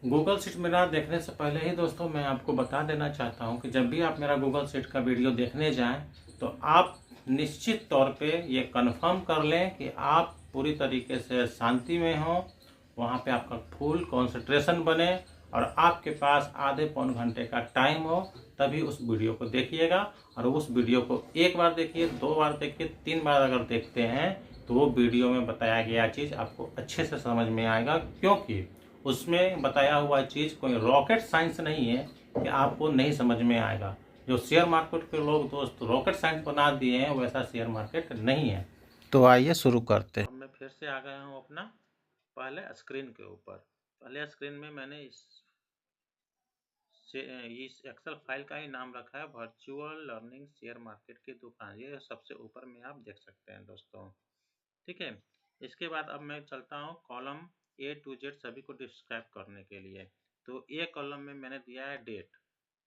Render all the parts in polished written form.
Google sheet मेरा देखने से पहले ही दोस्तों मैं आपको बता देना चाहता हूं कि जब भी आप मेरा गूगल शीट का वीडियो देखने जाएं तो आप निश्चित तौर पे ये कंफर्म कर लें कि आप पूरी तरीके से शांति में हो, वहां पे आपका फुल कंसंट्रेशन बने और आपके पास आधे पौन घंटे का टाइम हो, तभी उस वीडियो को देखिएगा। और उस वीडियो को एक बार देखिए, 2 बार देखिए, 3 बार अगर देखते हैं तो वो वीडियो में बताया गया चीज़ आपको अच्छे से समझ में आएगा, क्योंकि उसमें बताया हुआ चीज़ कोई रॉकेट साइंस नहीं है कि आपको नहीं समझ में आएगा। जो शेयर मार्केट के लोग दोस्त रॉकेट साइंस बना दिए हैं वैसा शेयर मार्केट नहीं है। तो आइए शुरू करते हैं। अब मैं फिर से आ गया हूँ अपना पहले स्क्रीन के ऊपर। पहले स्क्रीन में मैंने इस एक्सेल फाइल का ही नाम रखा है वर्चुअल लर्निंग शेयर मार्केट की दुकान। ये सबसे ऊपर में आप देख सकते हैं दोस्तों, ठीक है। इसके बाद अब मैं चलता हूँ कॉलम A to Z सभी को डिस्क्राइब करने के लिए। तो ए कॉलम में मैंने दिया है डेट,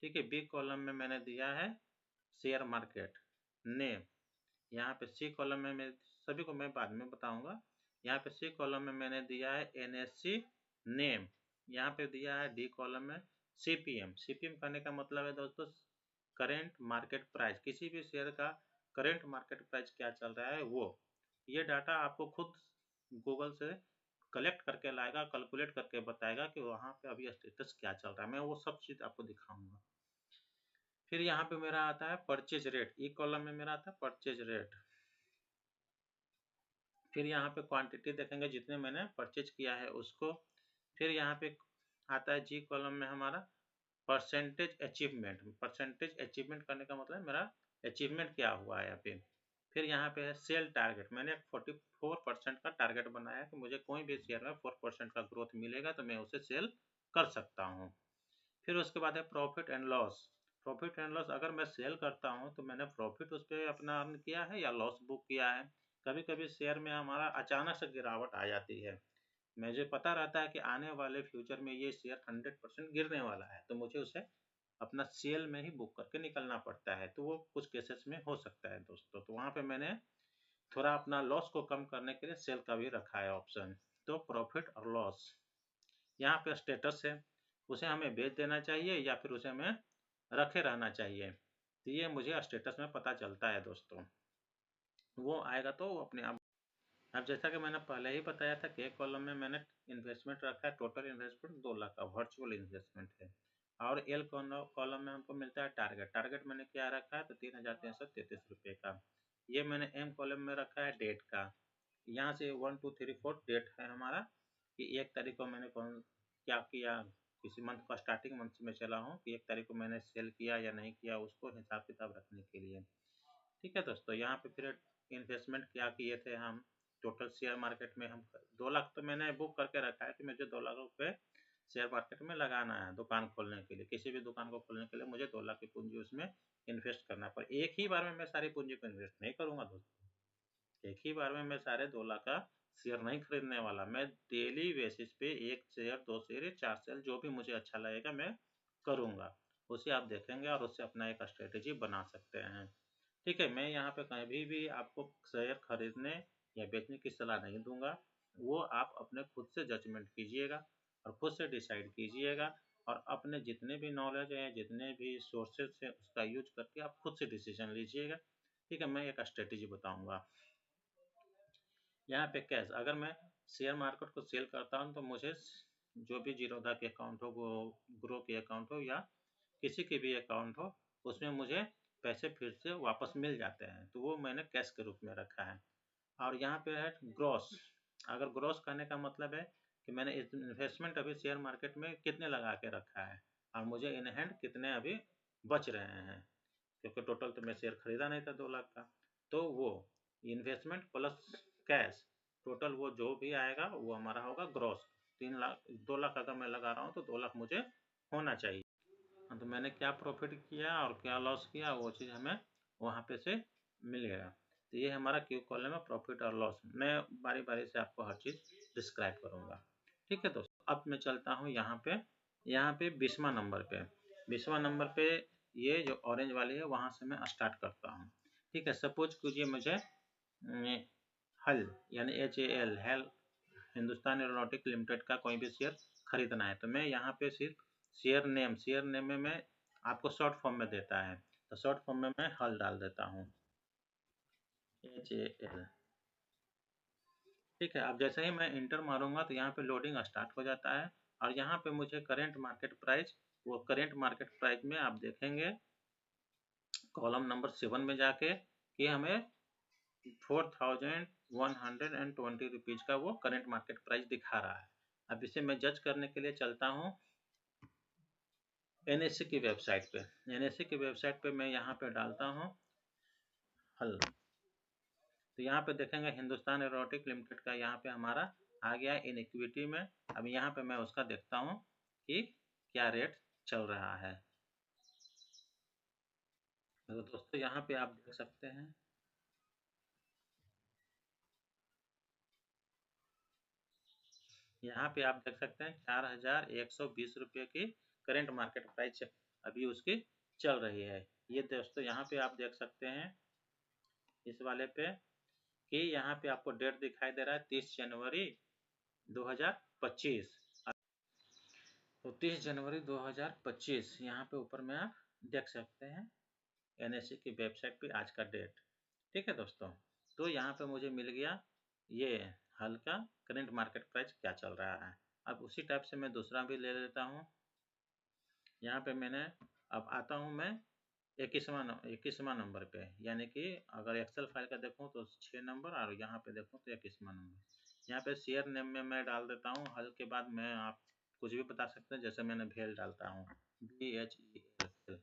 ठीक है। बी कॉलम में मैंने दिया है शेयर मार्केट नेम। यहाँ पे सी कॉलम में मैं सभी को मैं बाद में बताऊंगा। यहाँ पे सी कॉलम में मैंने दिया है NSE नेम। यहाँ पे दिया है डी कॉलम में CPM। CPM करने का मतलब है दोस्तों करेंट मार्केट प्राइस, किसी भी शेयर का करेंट मार्केट प्राइस क्या चल रहा है वो। ये डाटा आपको खुद गूगल से कलेक्ट करके लाएगा, कैलकुलेट करके बताएगा कि वहाँ पे अभी स्टेटस क्या चल रहा है। मैं वो सब चीज़ आपको दिखाऊंगा। फिर यहाँ पे मेरा आता है परचेज रेट। ई कॉलम में मेरा आता है परचेज रेट। फिर यहाँ पे क्वांटिटी देखेंगे जितने मैंने परचेज किया है उसको। फिर यहाँ पे आता है जी कॉलम में हमारा परसेंटेज अचीवमेंट। परसेंटेज अचीवमेंट करने का मतलब मेरा अचीवमेंट क्या हुआ है यहाँ पे। फिर यहाँ पे है सेल टारगेट। मैंने 44% का टारगेट बनाया कि मुझे कोई भी शेयर में 4% का ग्रोथ मिलेगा तो मैं उसे सेल कर सकता हूँ। फिर उसके बाद है profit and loss. Profit and loss, अगर मैं सेल करता हूँ तो मैंने प्रॉफिट उस पर अपना अर्न किया है या लॉस बुक किया है। कभी कभी शेयर में हमारा अचानक से गिरावट आ जाती है, मुझे पता रहता है कि आने वाले फ्यूचर में ये शेयर 100% गिरने वाला है, तो मुझे उसे अपना सेल में ही बुक करके निकलना पड़ता है। तो वो कुछ केसेस में हो सकता है दोस्तों, तो वहाँ पे मैंने थोड़ा अपना लॉस को कम करने के लिए सेल का भी रखा है ऑप्शन। तो प्रॉफिट और लॉस। यहाँ पे स्टेटस है, उसे हमें बेच देना चाहिए या फिर उसे हमें रखे रहना चाहिए। तो ये मुझे स्टेटस में पता चलता है दोस्तों, वो आएगा तो वो अपने आप। अब जैसा कि मैंने पहले ही बताया था कि एक कॉलम में मैंने इन्वेस्टमेंट रखा है, टोटल इन्वेस्टमेंट 2 लाख का वर्चुअल इन्वेस्टमेंट है। और एल कॉलम में हमको मिलता है टारगेट। टारगेट मैंने क्या रखा है तो 3,333 रुपये का। ये मैंने एम कॉलम में रखा है डेट का। यहाँ से 1 2 3 4 डेट है हमारा कि 1 तारीख को मैंने कौन क्या किया, किसी मंथ का स्टार्टिंग मंथ में चला हूँ कि 1 तारीख को मैंने सेल किया या नहीं किया, उसको हिसाब किताब रखने के लिए, ठीक है दोस्तों। यहाँ पे फिर इन्वेस्टमेंट क्या किए थे हम टोटल शेयर मार्केट में। हम 2 लाख तो मैंने बुक करके रखा है कि मुझे 2 लाख रुपये शेयर मार्केट में लगाना है दुकान खोलने के लिए। किसी भी दुकान को खोलने के लिए मुझे 2 लाख की पूंजी उसमें इन्वेस्ट करना, पर एक ही बार में मैं सारी पूंजी को इन्वेस्ट नहीं करूँगा दोस्तों। एक ही बार में मैं सारे 2 लाख का शेयर नहीं खरीदने वाला। मैं डेली बेसिस पे 1 शेयर 2 शेयर 4 शेयर जो भी मुझे अच्छा लगेगा मैं करूँगा। उसे आप देखेंगे और उससे अपना एक स्ट्रेटेजी बना सकते हैं, ठीक है। मैं यहाँ पे कभी भी आपको शेयर खरीदने या बेचने की सलाह नहीं दूंगा। वो आप अपने खुद से जजमेंट कीजिएगा और खुद से डिसाइड कीजिएगा, और अपने जितने भी नॉलेज है, जितने भी सोर्सेज है, उसका यूज करके आप खुद से डिसीजन लीजिएगा, ठीक है। मैं एक स्ट्रेटेजी बताऊंगा। यहाँ पे कैश, अगर मैं शेयर मार्केट को सेल करता हूँ तो मुझे जो भी जीरोधा के अकाउंट हो, वो ग्रो के अकाउंट हो या किसी के भी अकाउंट हो, उसमें मुझे पैसे फिर से वापस मिल जाते हैं, तो वो मैंने कैश के रूप में रखा है। और यहाँ पे है ग्रॉस। अगर ग्रॉस करने का मतलब है कि मैंने इन्वेस्टमेंट अभी शेयर मार्केट में कितने लगा के रखा है और मुझे इन हैंड कितने अभी बच रहे हैं, क्योंकि टोटल तो मैं शेयर खरीदा नहीं था 2 लाख का। तो वो इन्वेस्टमेंट प्लस कैश टोटल वो जो भी आएगा वो हमारा होगा ग्रॉस। 2 लाख अगर मैं लगा रहा हूँ तो 2 लाख मुझे होना चाहिए। हाँ, तो मैंने क्या प्रॉफिट किया और क्या लॉस किया वो चीज़ हमें वहाँ पे से मिलेगा। तो ये हमारा क्यू कॉलम है प्रॉफिट और लॉस। मैं बारी बारी से आपको हर चीज़ डिस्क्राइब करूँगा, ठीक है दोस्तों। अब मैं चलता हूँ यहाँ पे 20वां नंबर पे। 20वां नंबर पे ये जो ऑरेंज वाली है वहाँ से मैं स्टार्ट करता हूँ, ठीक है। सपोज कीजिए मुझे हल यानी HAL hello Hindustan aeronautic limited का कोई भी शेयर खरीदना है तो मैं यहाँ पे सिर्फ शेयर नेम में मैं आपको शॉर्ट फॉर्म में देता है, तो शॉर्ट फॉर्म में मैं हल डाल देता हूँ, HAL। ठीक है, अब जैसे ही मैं इंटर मारूंगा तो यहाँ पे लोडिंग स्टार्ट हो जाता है और यहाँ पे मुझे करेंट मार्केट प्राइस, वो करेंट मार्केट प्राइस में आप देखेंगे कॉलम नंबर 7 में जाके कि हमें 4120 रुपीज़ का वो करेंट मार्केट प्राइस दिखा रहा है। अब इसे मैं जज करने के लिए चलता हूँ NSE की वेबसाइट पे। NSE की वेबसाइट पे मैं यहाँ पे डालता हूँ हल, तो यहाँ पे देखेंगे हिंदुस्तान एरोनॉटिक लिमिटेड का यहाँ पे हमारा आ गया इन इक्विटी में। अब यहाँ पे मैं उसका देखता हूँ कि क्या रेट चल रहा है। तो दोस्तों यहाँ पे आप देख सकते हैं, यहाँ पे आप देख सकते हैं 4120 रुपये की करेंट मार्केट प्राइस अभी उसकी चल रही है। ये दोस्तों यहाँ पे आप देख सकते हैं इस वाले पे कि यहाँ पे आपको डेट दिखाई दे रहा है 30 जनवरी 2025। तो 30 जनवरी 2025 यहाँ पे ऊपर में आप देख सकते हैं NSE की वेबसाइट पे आज का डेट। ठीक है दोस्तों, तो यहाँ पे मुझे मिल गया ये हाल का करंट मार्केट प्राइस क्या चल रहा है। अब उसी टाइप से मैं दूसरा भी ले लेता हूँ। यहाँ पे मैंने अब आता हूँ मैं 21वां नंबर पे, यानी कि अगर एक्सेल फाइल का देखूँ तो 6 नंबर और यहाँ पे देखूँ तो 21वां नंबर। यहाँ पे शेयर नेम में मैं डाल देता हूँ हल के बाद मैं आप कुछ भी बता सकते हैं, जैसे मैंने भेल डालता हूँ BHEL।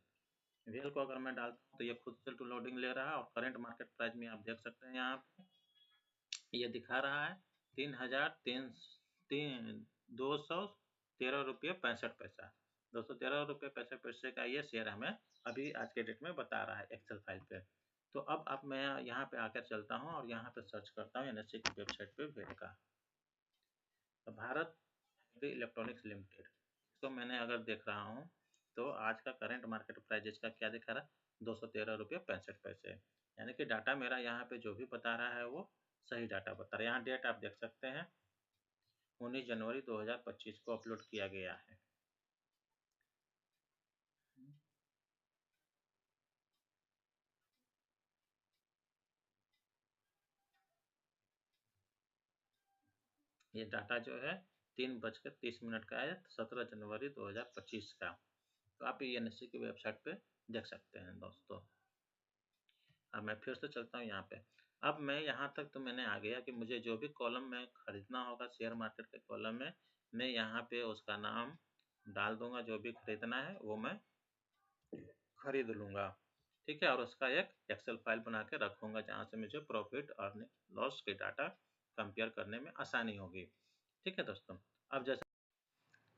वेल को अगर मैं डालता हूँ तो ये खुद से टू लोडिंग ले रहा है और करंट मार्केट प्राइस में आप देख सकते हैं यहाँ पे ये दिखा रहा है 213 रुपये 213 रुपये 65 पैसा का ये शेयर हमें अभी आज के डेट में बता रहा है एक्सेल फाइल पे। तो अब मैं यहाँ पे आकर चलता हूँ और यहाँ पे सर्च करता हूँ NSE की वेबसाइट पे वेल का, तो भारत इलेक्ट्रॉनिक्स लिमिटेड, इसको मैंने अगर देख रहा हूँ तो आज का करंट मार्केट प्राइस इसका क्या दिखा रहा है 213 रुपये 65 पैसे, यानी कि डाटा मेरा यहाँ पे जो भी बता रहा है वो सही डाटा बता रहा है। यहाँ डेट आप देख सकते हैं 19 जनवरी 2025 को अपलोड किया गया है। ये डाटा जो है 3:30 का है 17 जनवरी 2025 का। तो आप ये NSE की वेबसाइट पे देख सकते हैं दोस्तों। अब मैं फिर से चलता हूँ यहाँ पे। अब मैं यहाँ तक तो मैंने आ गया कि मुझे जो भी कॉलम में खरीदना होगा शेयर मार्केट के कॉलम में, मैं यहाँ पे उसका नाम डाल दूंगा, जो भी खरीदना है वो मैं खरीद लूँगा। ठीक है, और उसका एक एक्सेल फाइल बना के रखूँगा जहाँ से मुझे प्रॉफिट और लॉस के डाटा कंपेयर करने में आसानी होगी। ठीक है दोस्तों, अब जैसे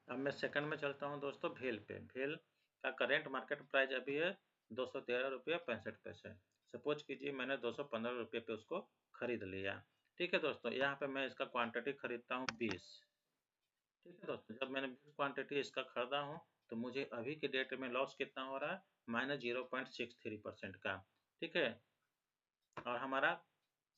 अब मैं सेकंड में चलता हूँ दोस्तों भेल पे। भेल का करेंट मार्केट प्राइस अभी है 213 रुपये 65 पैसे। सपोज कीजिए मैंने 215 रुपये पे उसको खरीद लिया। ठीक है दोस्तों, यहाँ पे मैं इसका क्वांटिटी खरीदता हूँ 20। ठीक है दोस्तों, जब मैंने 20 क्वांटिटी इसका खरीदा हूँ तो मुझे अभी के डेट में लॉस कितना हो रहा है -0.63% का। ठीक है, और हमारा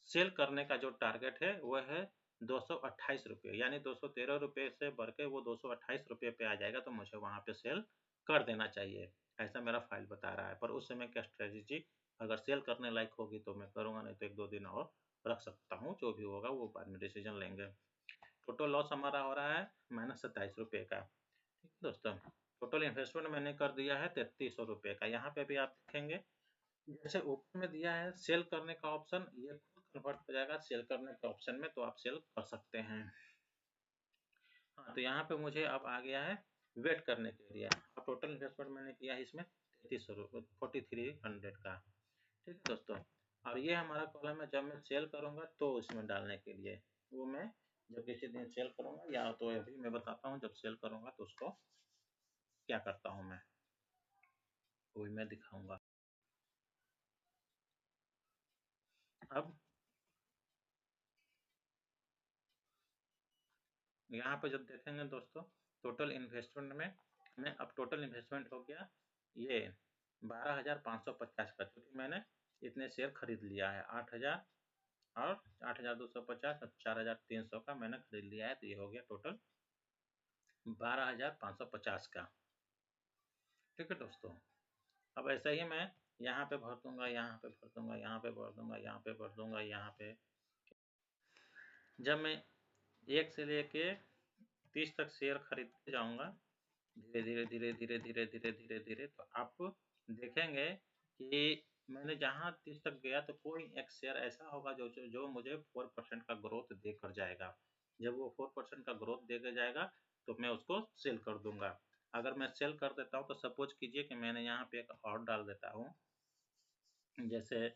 सेल करने का जो टारगेट है वह है 228 रुपये, यानी 213 रुपये से बढ़ के वो 228 रुपये पे आ जाएगा तो मुझे वहाँ पे सेल कर देना चाहिए, ऐसा मेरा फाइल बता रहा है। पर उस समय क्या स्ट्रेटेजी अगर सेल करने लायक होगी तो मैं करूँगा, नहीं तो 1-2 दिन और रख सकता हूँ, जो भी होगा वो बाद में डिसीजन लेंगे। टोटल लॉस हमारा हो रहा है -27 रुपये का। ठीक है दोस्तों, टोटल इन्वेस्टमेंट मैंने कर दिया है 3300 रुपये का। यहाँ पे भी आप देखेंगे जैसे ऊपर में दिया है सेल करने का ऑप्शन, ये खुद कन्वर्ट हो जाएगा सेल करने के ऑप्शन में, तो आप सेल कर सकते हैं। हाँ, तो यहाँ पे मुझे अब आ गया है वेट करने के लिए। अब टोटल इन्वेस्टमेंट मैंने किया है इसमें 3300 रुपये 4300 का। ठीक है दोस्तों, और ये हमारा कॉलम है जब मैं सेल करूँगा तो इसमें डालने के लिए, वो मैं जब किसी दिन सेल करूँगा या तो अभी मैं बताता हूँ जब सेल करूँगा तो उसको क्या करता हूँ मैं, वो भी मैं दिखाऊँगा। अब यहाँ पे जब देखेंगे दोस्तों टोटल इन्वेस्टमेंट में हमें अब टोटल इन्वेस्टमेंट हो गया ये 12,550 का, क्योंकि मैंने इतने शेयर खरीद लिया है और 8,250 और 4,300 का मैंने खरीद लिया है। तो ये हो गया टोटल 12,550 का। ठीक है दोस्तों, अब ऐसा ही मैं यहाँ पे भर दूंगा, यहाँ पे भर दूंगा, यहाँ पे भर दूंगा, यहाँ पे भर दूंगा, यहाँ पे। जब मैं 1 से लेके 30 तक शेयर खरीदते जाऊंगा धीरे धीरे धीरे धीरे धीरे धीरे धीरे धीरे, तो आप देखेंगे कि मैंने जहाँ 30 तक गया तो कोई एक शेयर ऐसा होगा जो मुझे 4% का ग्रोथ देकर जाएगा। जब वो 4% का ग्रोथ देकर जाएगा तो मैं उसको सेल कर दूंगा। अगर मैं सेल कर देता हूँ तो सपोज कीजिए कि मैंने यहाँ पे एक और डाल देता हूँ, जैसे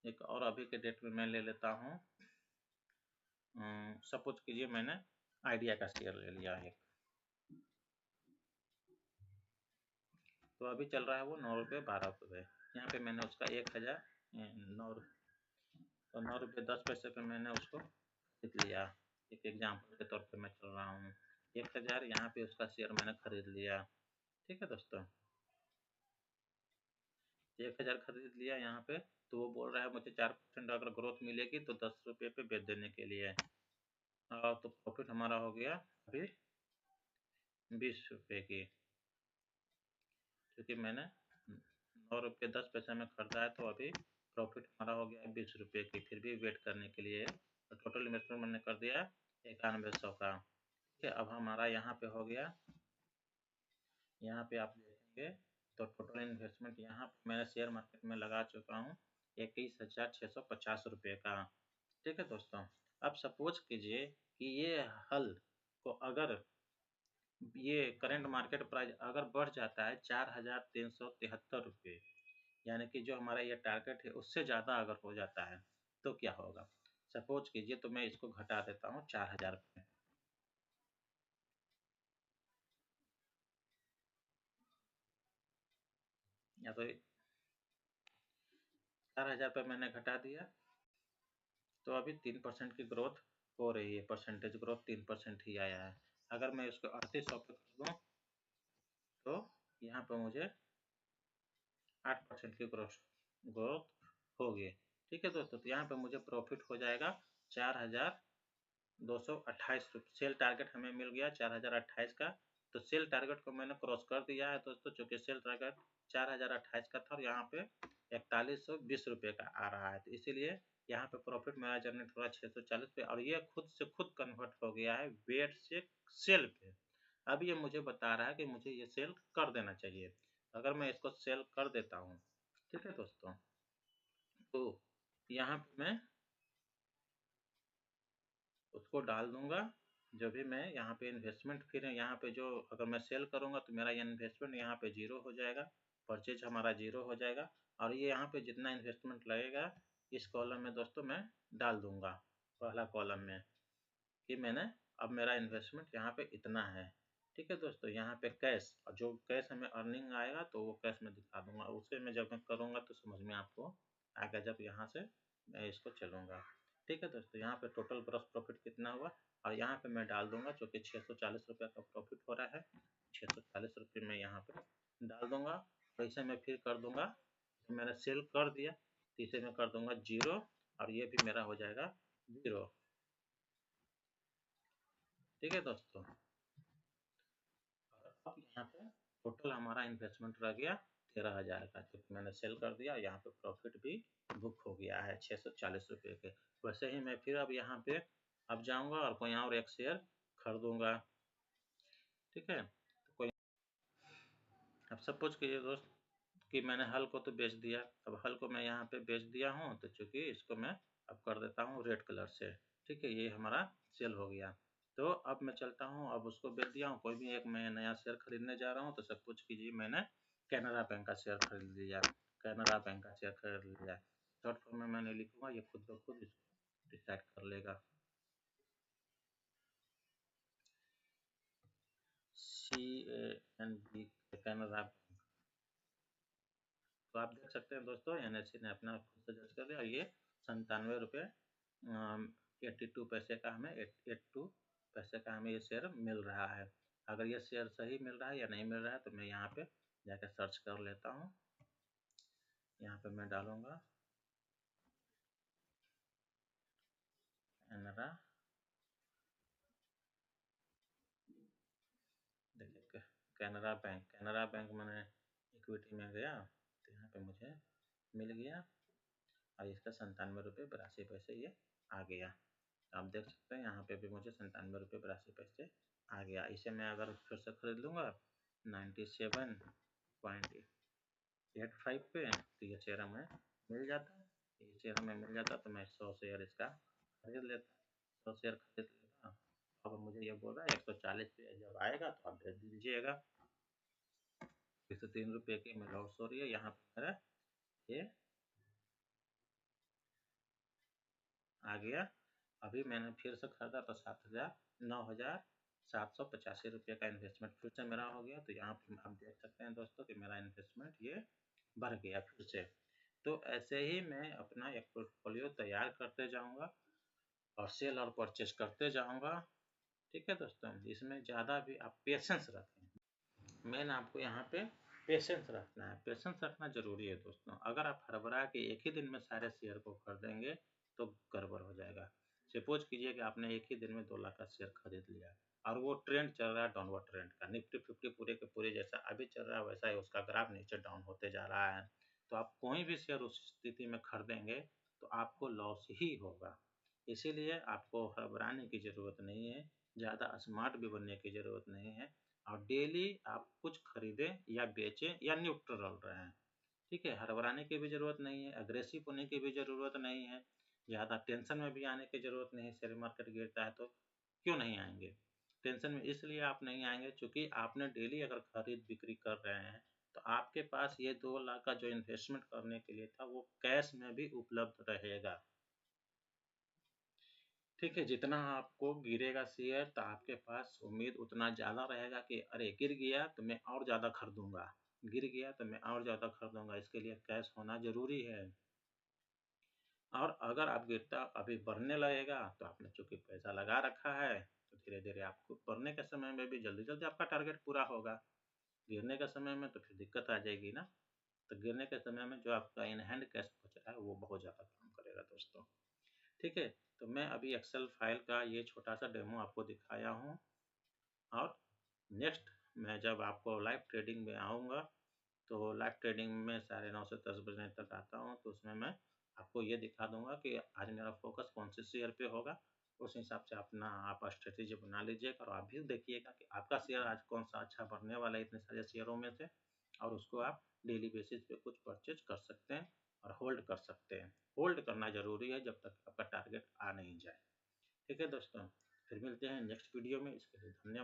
एक और अभी के डेट में मैं ले लेता हूँ, सपोज कीजिए मैंने आइडिया का शेयर ले लिया है, तो अभी चल रहा है वो 9 रुपये 12 रुपये। यहाँ पे मैंने उसका 1,000 9 तो 9 रुपये 10 पैसे पे मैंने उसको खरीद लिया। एक एग्जाम्पल के तौर पे मैं चल रहा हूँ। 1,000 यहाँ पे उसका शेयर मैंने खरीद लिया। ठीक है दोस्तों, 1,000 खरीद लिया यहाँ पे, तो वो बोल रहा है मुझे 4% अगर ग्रोथ मिलेगी तो 10 रुपये पे बेच देने के लिए। तो प्रॉफिट हमारा हो गया अभी 20 रुपये की, क्योंकि मैंने 9 रुपये 10 पैसे में खरीदा है, तो अभी प्रॉफिट हमारा हो गया 20 रुपये की। फिर भी वेट करने के लिए तो टोटल इन्वेस्टमेंट मैंने कर दिया 9100 का। ठीक है, अब हमारा यहाँ पे हो गया, यहाँ पे आप देखेंगे तो टोटल इन्वेस्टमेंट यहाँ पे मैंने शेयर मार्केट में लगा चुका हूँ 21,650 रुपये का। ठीक है दोस्तों, अब सपोज कीजिए कि ये हल को अगर ये करंट मार्केट प्राइस अगर बढ़ जाता है 4,373 रुपये, यानी कि जो हमारा ये टारगेट है उससे ज़्यादा अगर हो जाता है तो क्या होगा। सपोज कीजिए तो मैं इसको घटा देता हूँ 4,000 रुपये, या तो 4,000 रुपये मैंने घटा दिया, तो अभी 3% की ग्रोथ हो रही है, परसेंटेज ग्रोथ 3% ही आया है। अगर मैं इसको 3800 पे कर दूँ तो यहाँ पर मुझे 8% की ग्रोथ होगी। ठीक है दोस्तों, तो यहाँ पे मुझे प्रॉफिट हो जाएगा 4,228 रुपये। सेल टारगेट हमें मिल गया 4,028 का, तो सेल टारगेट को मैंने क्रॉस कर दिया है दोस्तों, चूँकि सेल टारगेट 4,028 का था और यहाँ पे 4120 रुपये का आ रहा है, तो इसीलिए यहाँ पे प्रॉफिट मेरा जनरेट हो रहा है 640 पे, और ये खुद से खुद कन्वर्ट हो गया है वेट से सेल पे। अब ये मुझे बता रहा है कि मुझे ये सेल कर देना चाहिए। अगर मैं इसको सेल कर देता हूँ, ठीक है दोस्तों, तो यहाँ पे मैं उसको डाल दूंगा, जो भी मैं यहाँ पे इन्वेस्टमेंट, फिर यहाँ पे जो अगर मैं सेल करूँगा तो मेरा ये इन्वेस्टमेंट यहाँ पे जीरो हो जाएगा, परचेज हमारा जीरो हो जाएगा, और ये यहाँ पे जितना इन्वेस्टमेंट लगेगा इस कॉलम में दोस्तों मैं डाल दूंगा, पहला कॉलम में, कि मैंने अब मेरा इन्वेस्टमेंट यहाँ पे इतना है। ठीक है दोस्तों, यहाँ पे कैश, और जो कैश हमें अर्निंग आएगा तो वो कैश में दिखा दूंगा, उसे मैं जब मैं करूँगा तो समझ में आपको आएगा जब यहाँ से मैं इसको चलूँगा। ठीक है दोस्तों, यहाँ पे टोटल ग्रॉस प्रॉफिट कितना हुआ, और यहाँ पे मैं डाल दूंगा, चूँकि 640 रुपये का प्रॉफिट हो रहा है, 640 रुपये मैं यहाँ पे डाल दूंगा। तो इसे मैं फिर कर दूंगा, तो मैंने सेल कर दिया तो इसे मैं कर दूंगा जीरो, और ये भी मेरा हो जाएगा जीरो। ठीक है दोस्तों, अब यहाँ पे टोटल हमारा इन्वेस्टमेंट रह गया 13,000 का, क्योंकि मैंने सेल कर दिया। यहाँ पे प्रॉफिट भी बुक हो गया है 640 रुपये के। वैसे ही मैं फिर अब यहाँ पे अब जाऊँगा और कोई और एक शेयर खरीदूँगा। ठीक है, तो कोई, अब सपोज कीजिए दोस्त कि मैंने हल को तो बेच दिया, अब हल को मैं यहाँ पे बेच दिया हूँ, तो चूँकि इसको मैं अब कर देता हूँ रेड कलर से। ठीक है, ये हमारा सेल हो गया। तो अब मैं चलता हूँ, अब उसको बेच दिया हूँ, कोई भी एक मैं नया शेयर खरीदने जा रहा हूँ, तो सब कुछ कीजिए मैंने कैनरा बैंक का शेयर खरीद लिया, कैनरा बैंक का शेयर खरीद लिया। शॉर्ट फॉर्म में मैंने लिखूँगा, ये खुद ब खुद इसको डिसाइड कर लेगा। CANB, Canara bank. तो आप देख सकते हैं दोस्तों, NSE ने अपना खुद से जज कर लिया, और ये 97 रुपये 82 पैसे का हमें 82 पैसे का हमें ये शेयर मिल रहा है। अगर ये शेयर सही मिल रहा है या नहीं मिल रहा है तो मैं यहाँ पे जाकर सर्च कर लेता हूँ। यहाँ पे मैं डालूँगा कैनरा, देखिए कैनरा बैंक मैंने इक्विटी में गया तो यहाँ पे मुझे मिल गया और इसका 97 रुपये 82 पैसे ये आ गया। आप देख सकते हैं यहाँ पे भी मुझे 97 रुपये 82 पैसे आ गया। इसे मैं अगर फिर से खरीद लूँगा 97.85 पे तो ये शेयर हमें मिल जाता है। ये शेयर हमें मिल जाता तो मैं 100 शेयर इसका खरीद लेता, 100 शेयर खरीद लेता। अब मुझे ये बोल रहा है 140 पे जब आएगा तो आप भेज दीजिएगा। 103 रुपये की में लॉस हो रही है यहाँ पे मेरा ये आ गया। अभी मैंने फिर से खरीदा तो 9,785 रुपये का इन्वेस्टमेंट फिर से मेरा हो गया। तो यहाँ पे आप देख सकते हैं दोस्तों कि मेरा इन्वेस्टमेंट ये बढ़ गया फिर से। तो ऐसे ही मैं अपना एक पोर्टफोलियो तैयार करते जाऊँगा और सेल और परचेज करते जाऊँगा। ठीक है दोस्तों, इसमें ज़्यादा भी आप पेशेंस रखें। मैंने आपको यहाँ पे पेशेंस रखना है, पेशेंस रखना जरूरी है दोस्तों। अगर आप हड़बड़ा के एक ही दिन में सारे शेयर को खरीदेंगे तो गड़बड़ हो जाएगा। सपोज कीजिए कि आपने एक ही दिन में 2 लाख का शेयर खरीद लिया और वो ट्रेंड चल रहा है डाउनवर्ड ट्रेंड का, निफ्टी 50 पूरे के पूरे जैसा अभी चल रहा है वैसा ही उसका ग्राफ नीचे डाउन होते जा रहा है। तो आप कोई भी शेयर उस स्थिति में खरीदेंगे तो आपको लॉस ही होगा। इसीलिए आपको घबराने की ज़रूरत नहीं है, ज़्यादा स्मार्ट भी बनने की ज़रूरत नहीं है और डेली आप कुछ खरीदें या बेचें या न्यूट्रल रहें। ठीक है, हड़बड़ाने की भी ज़रूरत नहीं है, अग्रेसिव होने की भी ज़रूरत नहीं है, ज़्यादा टेंशन में भी आने की ज़रूरत नहीं है। शेयर मार्केट गिरता है तो क्यों नहीं आएंगे टेंशन में? इसलिए आप नहीं आएंगे क्योंकि आपने डेली अगर खरीद बिक्री कर रहे हैं तो आपके पास ये 2 लाख का जो इन्वेस्टमेंट करने के लिए था वो कैश में भी उपलब्ध रहेगा। ठीक है, जितना आपको गिरेगा शेयर तो आपके पास उम्मीद उतना ज़्यादा रहेगा कि अरे गिर गया तो मैं और ज़्यादा खरीदूंगा, गिर गया तो मैं और ज़्यादा खरीदूंगा। इसके लिए कैश होना ज़रूरी है। और अगर आप गिरता अभी बढ़ने लगेगा तो आपने चूंकि पैसा लगा रखा है तो धीरे धीरे आपको बढ़ने के समय में भी जल्दी जल्दी आपका टारगेट पूरा होगा। गिरने के समय में तो फिर दिक्कत आ जाएगी ना। तो गिरने के समय में जो आपका इन हैंड कैश बच रहा है वो बहुत ज़्यादा काम करेगा दोस्तों। ठीक है, तो मैं अभी एक्सेल फाइल का ये छोटा सा डेमो आपको दिखाया हूँ और नेक्स्ट मैं जब आपको लाइव ट्रेडिंग में आऊँगा तो लाइव ट्रेडिंग में 9:30 से 10 बजे तक आता हूँ तो उसमें मैं आपको ये दिखा दूंगा कि आज मेरा फोकस कौन से शेयर पे होगा। उस हिसाब से अपना आप स्ट्रेटेजी बना लीजिएगा और आप भी देखिएगा कि आपका शेयर आज कौन सा अच्छा बढ़ने वाला है इतने सारे शेयरों में से, और उसको आप डेली बेसिस पे कुछ परचेज कर सकते हैं और होल्ड कर सकते हैं। होल्ड करना ज़रूरी है जब तक आपका टारगेट आ नहीं जाए। ठीक है दोस्तों, फिर मिलते हैं नेक्स्ट वीडियो में। इसके लिए धन्यवाद।